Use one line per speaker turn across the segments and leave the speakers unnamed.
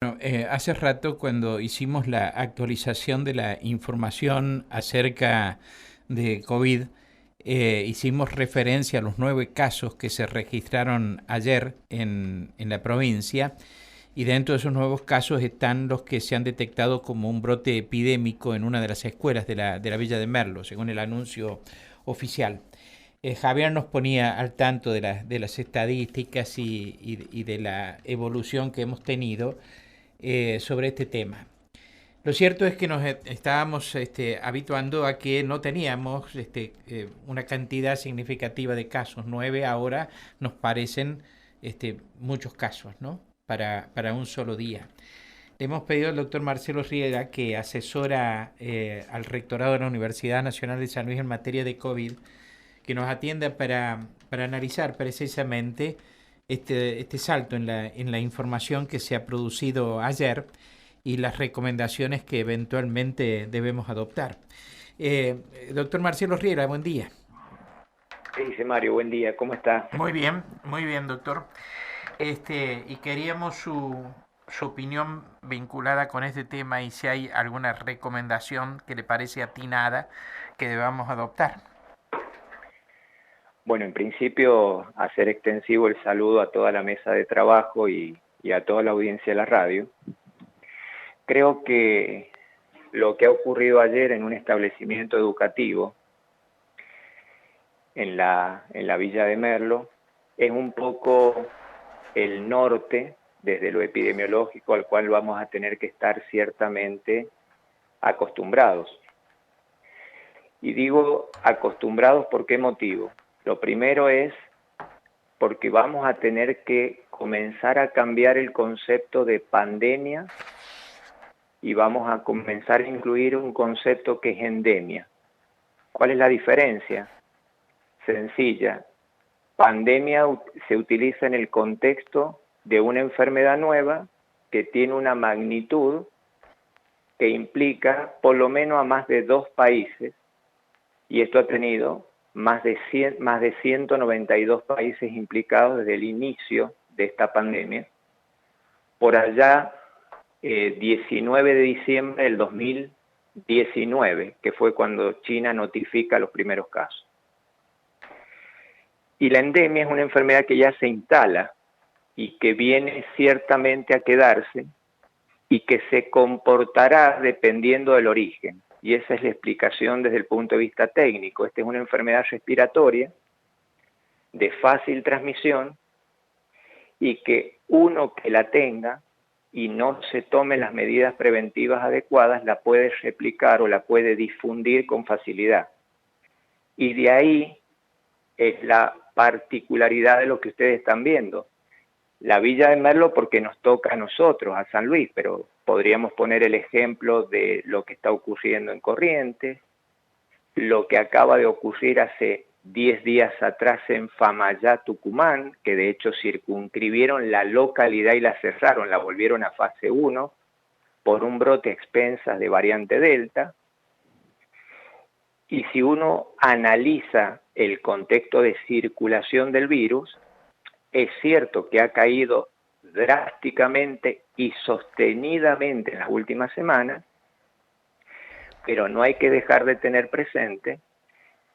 Bueno, hace rato cuando hicimos la actualización de la información acerca de COVID, hicimos referencia a los 9 casos que se registraron ayer en la provincia y dentro de esos nuevos casos están los que se han detectado como un brote epidémico en una de las escuelas de la Villa de Merlo, según el anuncio oficial. Javier nos ponía al tanto de las estadísticas y de la evolución que hemos tenido sobre este tema. Lo cierto es que nos estábamos habituando a que no teníamos una cantidad significativa de casos. 9 ahora nos parecen muchos casos, ¿no? Para un solo día. Le hemos pedido al doctor Marcelo Riera, que asesora al rectorado de la Universidad Nacional de San Luis en materia de COVID, que nos atienda para analizar precisamente este salto en la información que se ha producido ayer y las recomendaciones que eventualmente debemos adoptar. Doctor Marcelo Riera, buen día.
¿Qué dice Mario? Buen día, ¿cómo está?
Muy bien, doctor. Y queríamos su opinión vinculada con este tema y si hay alguna recomendación que le parece atinada que debamos adoptar.
Bueno, en principio, hacer extensivo el saludo a toda la mesa de trabajo y a toda la audiencia de la radio. Creo que lo que ha ocurrido ayer en un establecimiento educativo en la Villa de Merlo es un poco el norte desde lo epidemiológico al cual vamos a tener que estar ciertamente acostumbrados. Y digo acostumbrados, ¿por qué motivo? Lo primero es porque vamos a tener que comenzar a cambiar el concepto de pandemia y vamos a comenzar a incluir un concepto que es endemia. ¿Cuál es la diferencia? Sencilla. Pandemia se utiliza en el contexto de una enfermedad nueva que tiene una magnitud que implica por lo menos a más de 2 países, y esto ha tenido más de 192 países implicados desde el inicio de esta pandemia. Por allá, 19 de diciembre del 2019, que fue cuando China notifica los primeros casos. Y la endemia es una enfermedad que ya se instala y que viene ciertamente a quedarse y que se comportará dependiendo del origen. Y esa es la explicación desde el punto de vista técnico. Esta es una enfermedad respiratoria de fácil transmisión y que uno que la tenga y no se tome las medidas preventivas adecuadas la puede replicar o la puede difundir con facilidad. Y de ahí es la particularidad de lo que ustedes están viendo. La Villa de Merlo porque nos toca a nosotros, a San Luis, pero podríamos poner el ejemplo de lo que está ocurriendo en Corrientes, lo que acaba de ocurrir hace 10 días atrás en Famayá, Tucumán, que de hecho circunscribieron la localidad y la cerraron, la volvieron a fase 1 por un brote a expensas de variante Delta. Y si uno analiza el contexto de circulación del virus, es cierto que ha caído drásticamente y sostenidamente en las últimas semanas, pero no hay que dejar de tener presente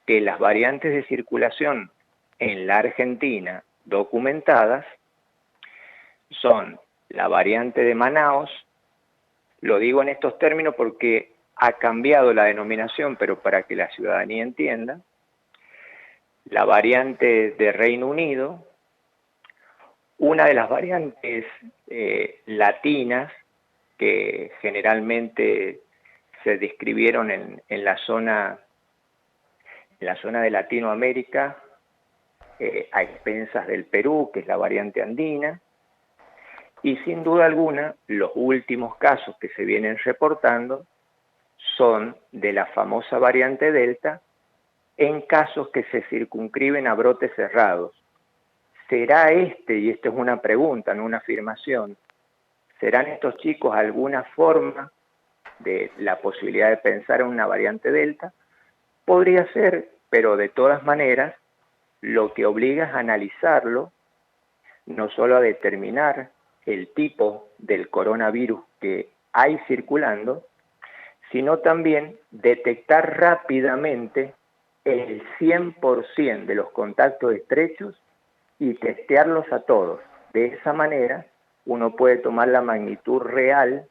que las variantes de circulación en la Argentina documentadas son la variante de Manaos. Lo digo en estos términos porque ha cambiado la denominación, pero para que la ciudadanía entienda, la variante de Reino Unido, una de las variantes latinas que generalmente se describieron en la zona de Latinoamérica, a expensas del Perú, que es la variante andina, y sin duda alguna los últimos casos que se vienen reportando son de la famosa variante Delta en casos que se circunscriben a brotes cerrados. ¿Será y esta es una pregunta, no una afirmación, serán estos chicos alguna forma de la posibilidad de pensar en una variante Delta? Podría ser, pero de todas maneras, lo que obliga es a analizarlo, no solo a determinar el tipo del coronavirus que hay circulando, sino también detectar rápidamente el 100% de los contactos estrechos y testearlos a todos. De esa manera, uno puede tomar la magnitud real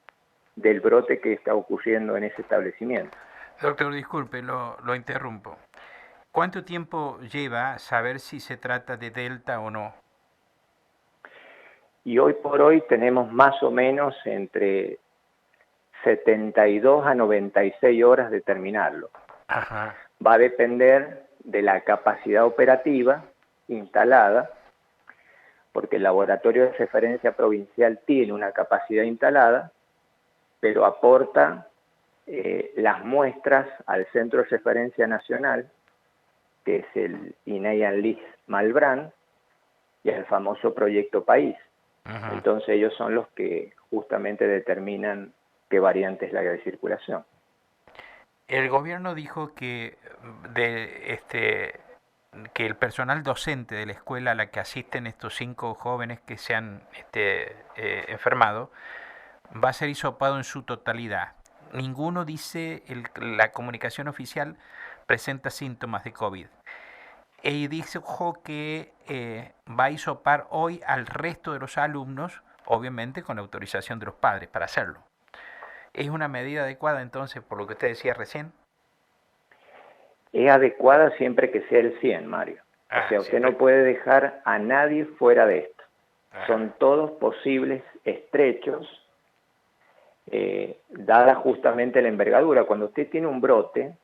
del brote que está ocurriendo en ese establecimiento.
Doctor, disculpe, lo interrumpo. ¿Cuánto tiempo lleva saber si se trata de Delta o no?
Y hoy por hoy tenemos más o menos entre 72 a 96 horas de terminarlo.
Ajá.
Va a depender de la capacidad operativa instalada, porque el laboratorio de referencia provincial tiene una capacidad instalada, pero aporta las muestras al Centro de Referencia Nacional, que es el INEI Malbrán, y el famoso Proyecto País.
Ajá.
Entonces ellos son los que justamente determinan qué variante es la de circulación.
El gobierno dijo que que el personal docente de la escuela a la que asisten estos 5 jóvenes que se han enfermado va a ser hisopado en su totalidad. Ninguno, dice la comunicación oficial, presenta síntomas de COVID. Y dijo que va a hisopar hoy al resto de los alumnos, obviamente con autorización de los padres para hacerlo. ¿Es una medida adecuada entonces, por lo que usted decía recién?
Es adecuada siempre que sea el 100, Mario. O sea, usted no puede dejar a nadie fuera de esto. Son todos posibles estrechos, dada justamente la envergadura. Cuando usted tiene un brote,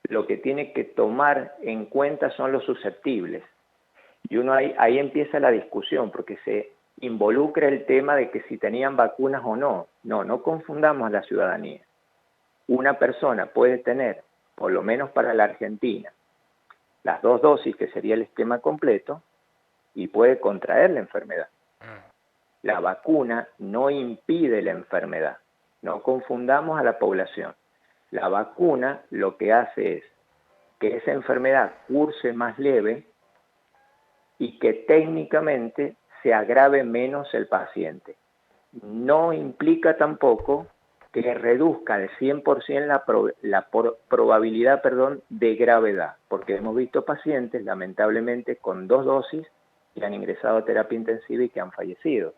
lo que tiene que tomar en cuenta son los susceptibles. Y uno ahí empieza la discusión, porque se involucra el tema de que si tenían vacunas o no. No confundamos a la ciudadanía. Una persona puede tener, por lo menos para la Argentina, las 2 dosis, que sería el esquema completo, y puede contraer la enfermedad. La vacuna no impide la enfermedad. No confundamos a la población. La vacuna lo que hace es que esa enfermedad curse más leve y que técnicamente se agrave menos el paciente. No implica tampoco que reduzca al 100% la probabilidad de gravedad, porque hemos visto pacientes, lamentablemente, con 2 dosis que han ingresado a terapia intensiva y que han fallecido.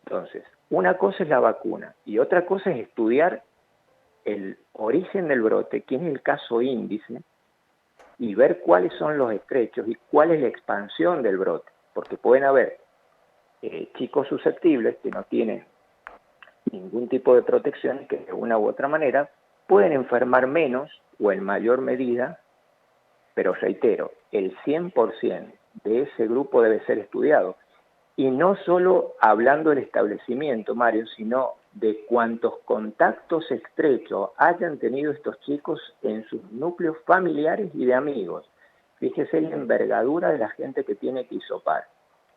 Entonces, una cosa es la vacuna y otra cosa es estudiar el origen del brote, quién es el caso índice, y ver cuáles son los estrechos y cuál es la expansión del brote, porque pueden haber chicos susceptibles que no tienen ningún tipo de protección, que de una u otra manera pueden enfermar menos o en mayor medida, pero reitero, el 100% de ese grupo debe ser estudiado. Y no solo hablando del establecimiento, Mario, sino de cuántos contactos estrechos hayan tenido estos chicos en sus núcleos familiares y de amigos. Fíjese la envergadura de la gente que tiene que hisopar.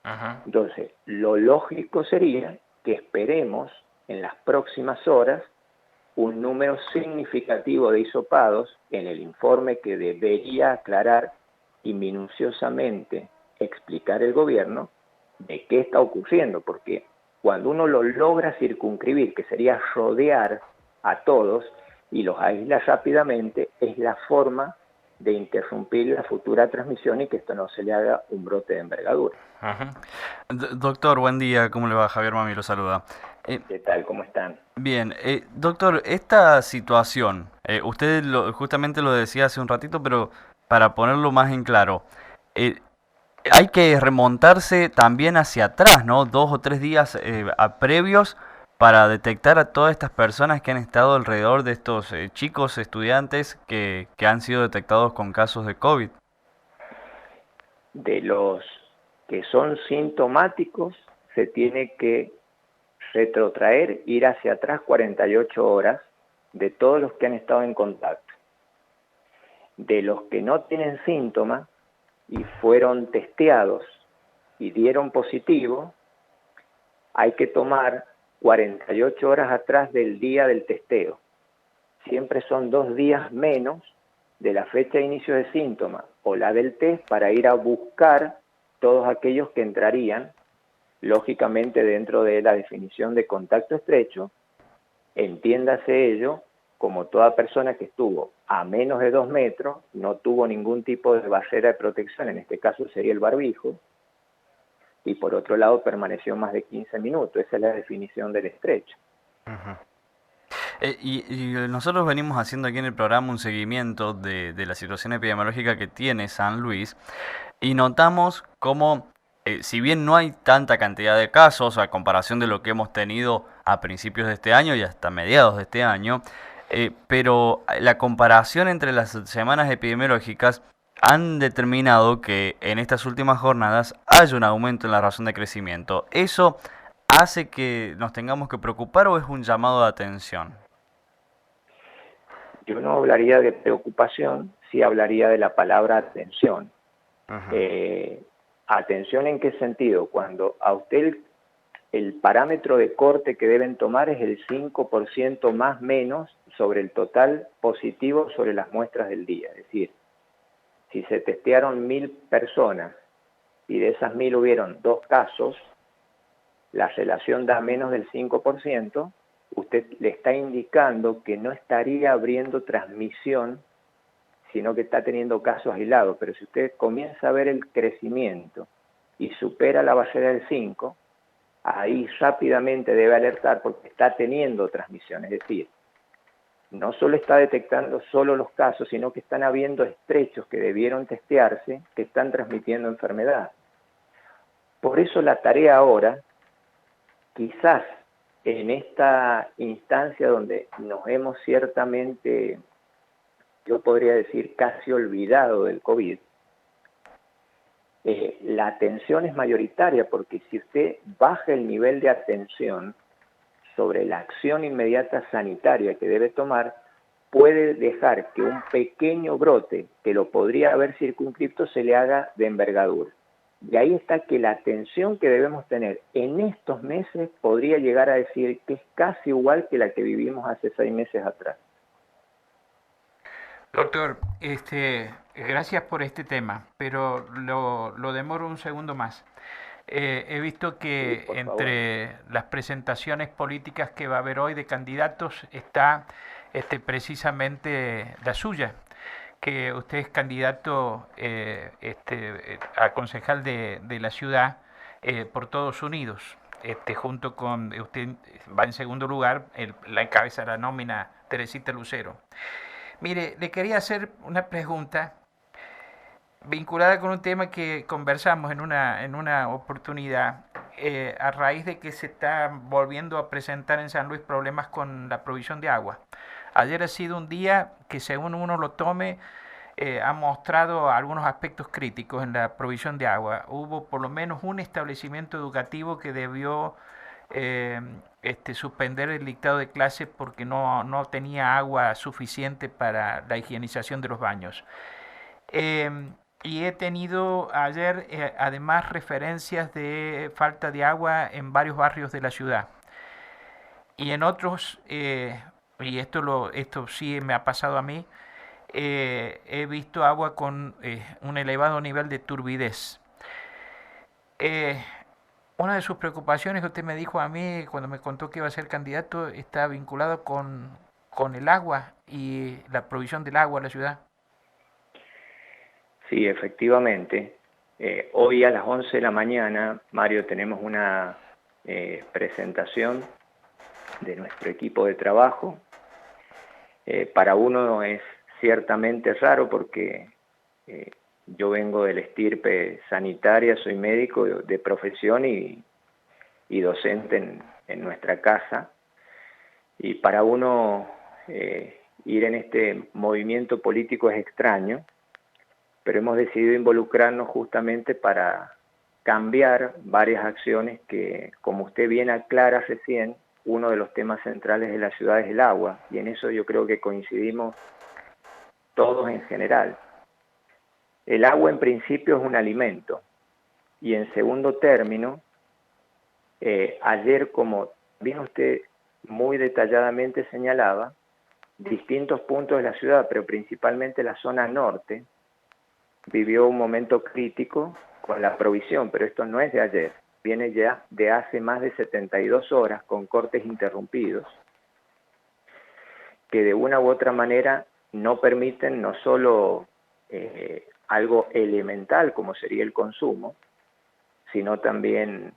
Ajá. Entonces, lo lógico sería que esperemos en las próximas horas un número significativo de hisopados en el informe que debería aclarar y minuciosamente explicar el gobierno de qué está ocurriendo, porque cuando uno lo logra circunscribir, que sería rodear a todos y los aísla rápidamente, es la forma de interrumpir la futura transmisión y que esto no se le haga un brote de envergadura.
Ajá. Doctor, buen día, ¿cómo le va? Javier Mami lo saluda.
¿Qué tal? ¿Cómo están?
Bien, doctor, esta situación, usted justamente lo decía hace un ratito, pero para ponerlo más en claro, hay que remontarse también hacia atrás, ¿no? 2 o 3 días previos para detectar a todas estas personas que han estado alrededor de estos chicos estudiantes que han sido detectados con casos de COVID.
De los que son sintomáticos, se tiene que retrotraer, ir hacia atrás 48 horas de todos los que han estado en contacto. De los que no tienen síntomas y fueron testeados y dieron positivo, hay que tomar 48 horas atrás del día del testeo. Siempre son 2 días menos de la fecha de inicio de síntomas o la del test para ir a buscar todos aquellos que entrarían lógicamente dentro de la definición de contacto estrecho, entiéndase ello como toda persona que estuvo a menos de 2 metros, no tuvo ningún tipo de barrera de protección, en este caso sería el barbijo, y por otro lado permaneció más de 15 minutos. Esa es la definición del estrecho.
Ujú. Y nosotros venimos haciendo aquí en el programa un seguimiento de la situación epidemiológica que tiene San Luis y notamos cómo, si bien no hay tanta cantidad de casos a comparación de lo que hemos tenido a principios de este año y hasta mediados de este año, pero la comparación entre las semanas epidemiológicas han determinado que en estas últimas jornadas hay un aumento en la razón de crecimiento. ¿Eso hace que nos tengamos que preocupar o es un llamado de atención?
Yo no hablaría de preocupación, sí hablaría de la palabra atención.
Ujú.
¿Atención en qué sentido? Cuando a usted el parámetro de corte que deben tomar es el 5% más menos sobre el total positivo sobre las muestras del día. Es decir, si se testearon 1000 personas y de esas 1000 hubieron 2 casos, la relación da menos del 5%, usted le está indicando que no estaría abriendo transmisión, sino que está teniendo casos aislados. Pero si usted comienza a ver el crecimiento y supera la barrera del 5, ahí rápidamente debe alertar porque está teniendo transmisión. Es decir, no solo está detectando solo los casos, sino que están habiendo estrechos que debieron testearse que están transmitiendo enfermedad. Por eso la tarea ahora, quizás en esta instancia donde nos hemos ciertamente, yo podría decir, casi olvidado del COVID, la atención es mayoritaria, porque si usted baja el nivel de atención sobre la acción inmediata sanitaria que debe tomar, puede dejar que un pequeño brote que lo podría haber circunscrito se le haga de envergadura. Y ahí está que la atención que debemos tener en estos meses podría llegar a decir que es casi igual que la que vivimos hace 6 meses atrás.
Doctor, gracias por este tema, pero lo demoro un segundo más. He visto
Sí,
que
por favor.
entre las presentaciones políticas que va a haber hoy de candidatos está precisamente la suya, que usted es candidato a concejal de la ciudad por Todos Unidos. Junto con, usted va en segundo lugar, la encabeza la nómina Teresita Lucero. Mire, le quería hacer una pregunta vinculada con un tema que conversamos en una oportunidad, a raíz de que se está volviendo a presentar en San Luis problemas con la provisión de agua. Ayer ha sido un día que, según uno lo tome, ha mostrado algunos aspectos críticos en la provisión de agua. Hubo por lo menos un establecimiento educativo que debió suspender el dictado de clases porque no tenía agua suficiente para la higienización de los baños. Eh, y he tenido ayer además referencias de falta de agua en varios barrios de la ciudad. Y en otros, y esto sí me ha pasado a mí, he visto agua con un elevado nivel de turbidez. Eh, una de sus preocupaciones que usted me dijo a mí cuando me contó que iba a ser candidato está vinculado con el agua y la provisión del agua a la ciudad.
Sí, efectivamente. Hoy a las 11 de la mañana, Mario, tenemos una presentación de nuestro equipo de trabajo. Para uno es ciertamente raro porque yo vengo de la estirpe sanitaria, soy médico de profesión y docente en nuestra casa. Y para uno ir en este movimiento político es extraño, pero hemos decidido involucrarnos justamente para cambiar varias acciones que, como usted bien aclara recién, uno de los temas centrales de la ciudad es el agua, y en eso yo creo que coincidimos todos en general. El agua en principio es un alimento, y en segundo término, ayer, como bien usted muy detalladamente señalaba, distintos puntos de la ciudad, pero principalmente la zona norte, vivió un momento crítico con la provisión, pero esto no es de ayer. viene ya de hace más de 72 horas con cortes interrumpidos, que de una u otra manera no permiten no solo algo elemental como sería el consumo, sino también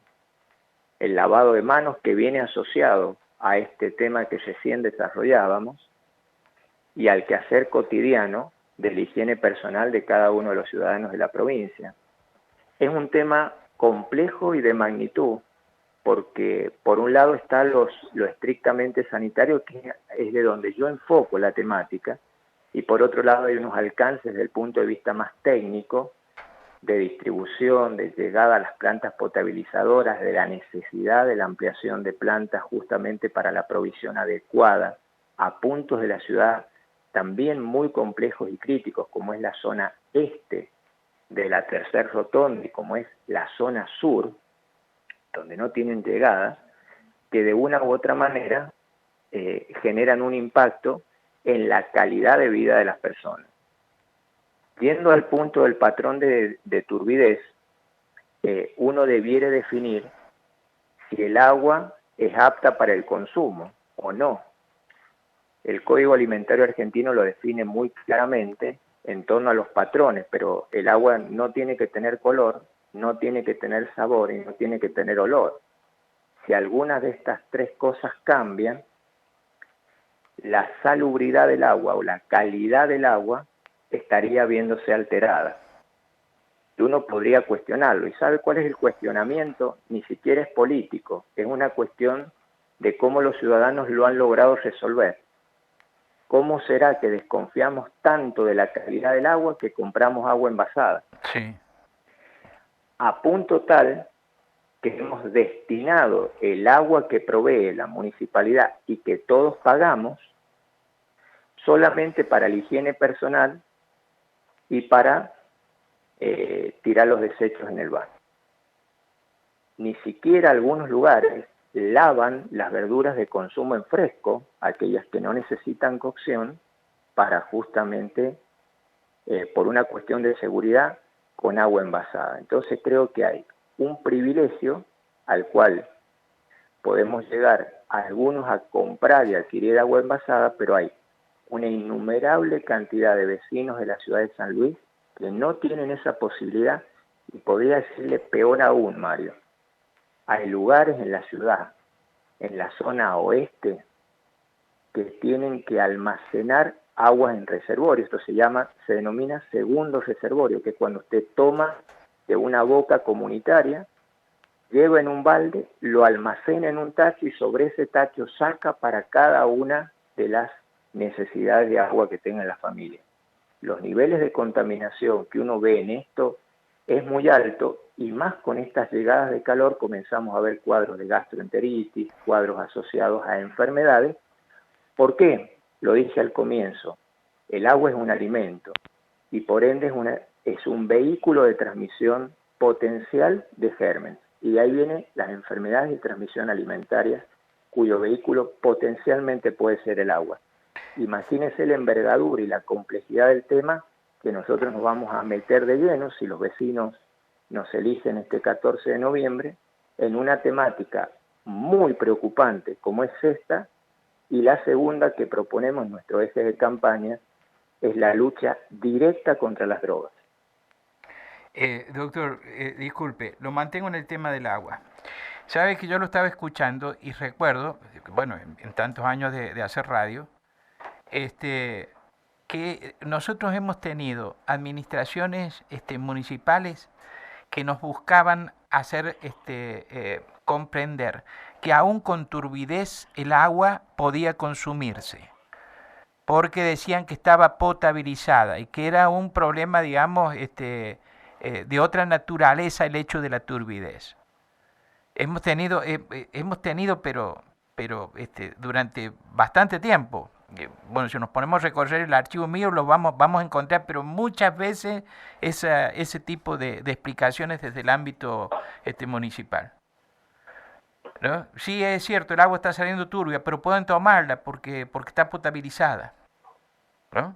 el lavado de manos que viene asociado a este tema que recién desarrollábamos y al quehacer cotidiano de la higiene personal de cada uno de los ciudadanos de la provincia. Es un tema complejo y de magnitud, porque por un lado está lo estrictamente sanitario, que es de donde yo enfoco la temática, y por otro lado hay unos alcances desde el punto de vista más técnico, de distribución, de llegada a las plantas potabilizadoras, de la necesidad de la ampliación de plantas justamente para la provisión adecuada a puntos de la ciudad también muy complejos y críticos, como es la zona este de la tercer rotonda y como es la zona sur, donde no tienen llegada, que de una u otra manera generan un impacto en la calidad de vida de las personas. Yendo al punto del patrón de turbidez, uno debiera definir si el agua es apta para el consumo o no. El Código Alimentario Argentino lo define muy claramente en torno a los patrones, pero el agua no tiene que tener color, no tiene que tener sabor y no tiene que tener olor. Si algunas de estas tres cosas cambian, la salubridad del agua o la calidad del agua estaría viéndose alterada. Y uno podría cuestionarlo. ¿Y sabe cuál es el cuestionamiento? Ni siquiera es político, es una cuestión de cómo los ciudadanos lo han logrado resolver. ¿Cómo será que desconfiamos tanto de la calidad del agua que compramos agua envasada?
Sí.
A punto tal que hemos destinado el agua que provee la municipalidad y que todos pagamos solamente para la higiene personal y para tirar los desechos en el baño. Ni siquiera algunos lugares lavan las verduras de consumo en fresco, aquellas que no necesitan cocción, para justamente, por una cuestión de seguridad, con agua envasada. Entonces creo que hay un privilegio al cual podemos llegar a algunos a comprar y adquirir agua envasada, pero hay una innumerable cantidad de vecinos de la ciudad de San Luis que no tienen esa posibilidad, y podría decirle peor aún, Mario. Hay lugares en la ciudad, en la zona oeste, que tienen que almacenar aguas en reservorio. Esto se denomina segundo reservorio, que es cuando usted toma de una boca comunitaria, lleva en un balde, lo almacena en un tacho y sobre ese tacho saca para cada una de las necesidades de agua que tenga la familia. Los niveles de contaminación que uno ve en esto es muy alto, y más con estas llegadas de calor comenzamos a ver cuadros de gastroenteritis, cuadros asociados a enfermedades. ¿Por qué? Lo dije al comienzo, el agua es un alimento y por ende es un vehículo de transmisión potencial de gérmenes. Y de ahí vienen las enfermedades de transmisión alimentaria, cuyo vehículo potencialmente puede ser el agua. Imagínense la envergadura y la complejidad del tema que nosotros nos vamos a meter de lleno si los vecinos nos eligen este 14 de noviembre en una temática muy preocupante como es esta, y la segunda que proponemos en nuestro eje de campaña es la lucha directa contra las drogas.
Doctor, disculpe, lo mantengo en el tema del agua. Sabe que yo lo estaba escuchando y recuerdo, bueno, en tantos años de hacer radio, que nosotros hemos tenido administraciones municipales que nos buscaban hacer comprender que aún con turbidez el agua podía consumirse, porque decían que estaba potabilizada y que era un problema, digamos, de otra naturaleza el hecho de la turbidez. Hemos tenido, pero durante bastante tiempo. Bueno, si nos ponemos a recorrer el archivo mío, lo vamos a encontrar, pero muchas veces ese tipo de explicaciones desde el ámbito municipal, ¿no? Sí, es cierto, el agua está saliendo turbia, pero pueden tomarla porque está potabilizada, ¿no?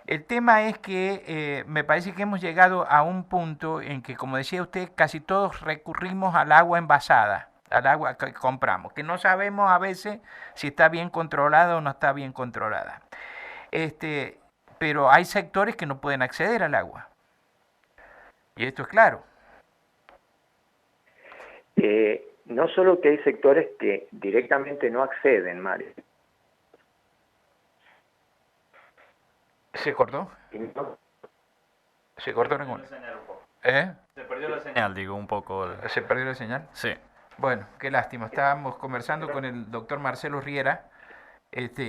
El tema es que me parece que hemos llegado a un punto en que, como decía usted, casi todos recurrimos al agua envasada, al agua que compramos, que no sabemos a veces si está bien controlada o no está bien controlada. Pero hay sectores que no pueden acceder al agua. Y esto es claro.
No solo que hay sectores que directamente no acceden, Mario.
¿Se cortó?
No.
¿Se cortó? ¿Eh?
Se perdió la señal, digo, un poco.
¿Se perdió la señal?
Sí.
Bueno, qué lástima. Estábamos conversando con el doctor Marcelo Riera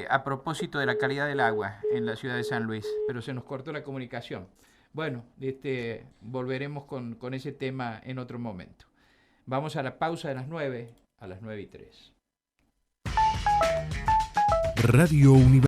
a propósito de la calidad del agua en la ciudad de San Luis, pero se nos cortó la comunicación. Bueno, volveremos con ese tema en otro momento. Vamos a la pausa de las 9, a las 9:03.
Radio Universidad.